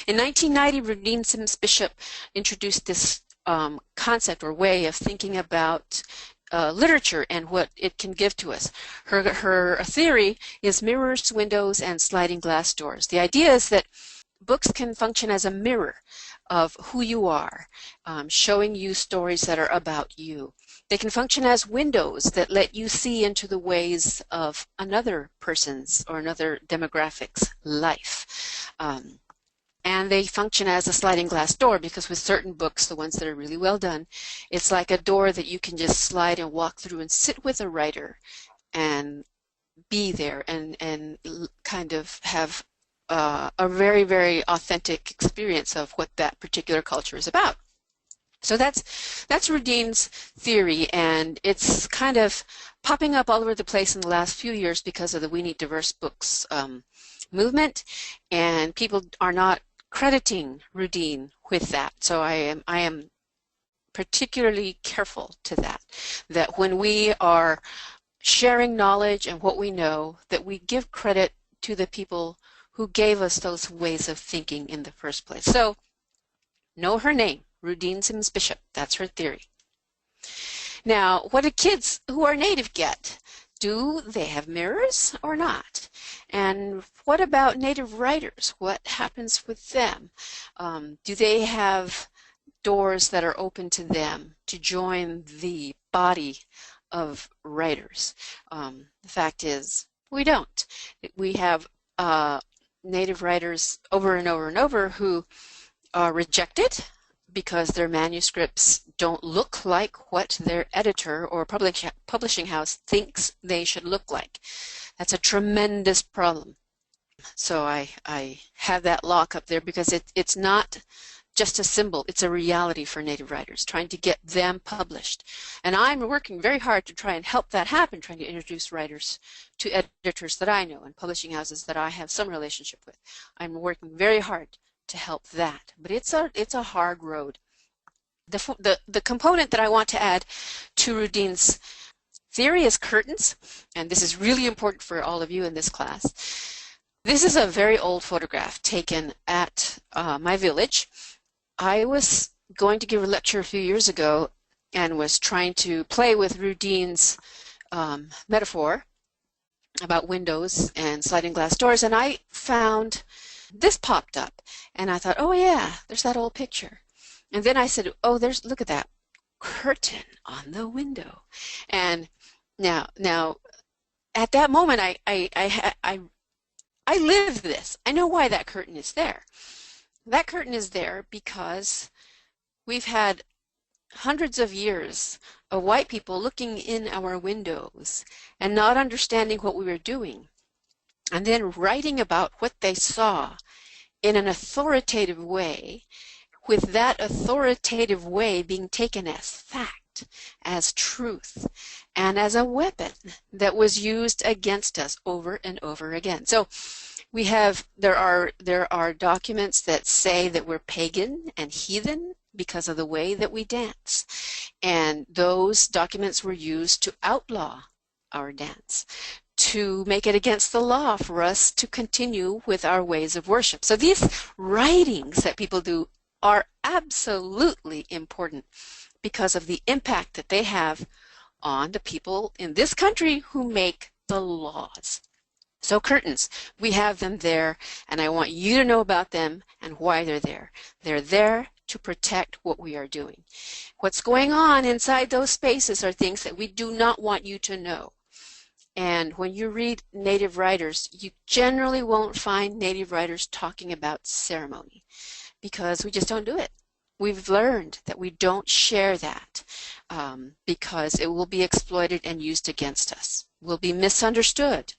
In 1990, Rudine Sims Bishop introduced this concept or way of thinking about literature and what it can give to us. Her theory is mirrors, windows, and sliding glass doors. The idea is that books can function as a mirror of who you are, showing you stories that are about you. They can function as windows that let you see into the ways of another person's or another demographic's life. And they function as a sliding glass door because with certain books, the ones that are really well done, it's like a door that you can just slide and walk through and sit with a writer and be there and kind of have a very, very authentic experience of what that particular culture is about. So that's Rudine's theory, and it's kind of popping up all over the place in the last few years because of the We Need Diverse Books movement, and people are not crediting Rudine with that. So I am particularly careful to that when we are sharing knowledge and what we know, that we give credit to the people who gave us those ways of thinking in the first place. So know her name, Rudine Sims Bishop. That's her theory. Now, what do kids who are native get? Do they have mirrors or not? And what about native writers? What happens with them? Do they have doors that are open to them to join the body of writers? The fact is, we don't. We have native writers over and over and over who are rejected because their manuscripts don't look like what their editor or publishing house thinks they should look like. That's a tremendous problem. So I have that lock up there because it's not just a symbol, it's a reality for native writers, trying to get them published. And I'm working very hard to try and help that happen, trying to introduce writers to editors that I know and publishing houses that I have some relationship with. I'm working very hard to help that, but it's a hard road. The component that I want to add to Rudine's theory is curtains, and this is really important for all of you in this class. This is a very old photograph taken at my village. I was going to give a lecture a few years ago and was trying to play with Rudine's metaphor about windows and sliding glass doors, and I found this popped up, and I thought, oh yeah, there's that old picture. And then I said, oh, look at that curtain on the window. And now at that moment, I lived this. I know why that curtain is there. That curtain is there because we've had hundreds of years of white people looking in our windows and not understanding what we were doing, and then writing about what they saw in an authoritative way, with that authoritative way being taken as fact, as truth, and as a weapon that was used against us over and over again. So there are documents that say that we're pagan and heathen because of the way that we dance, and those documents were used to outlaw our dance, to make it against the law for us to continue with our ways of worship. So these writings that people do are absolutely important because of the impact that they have on the people in this country who make the laws. So curtains, we have them there, and I want you to know about them and why they're there. They're there to protect what we are doing. What's going on inside those spaces are things that we do not want you to know. And when you read native writers, you generally won't find native writers talking about ceremony because we just don't do it. We've learned that we don't share that because it will be exploited and used against us. We'll be misunderstood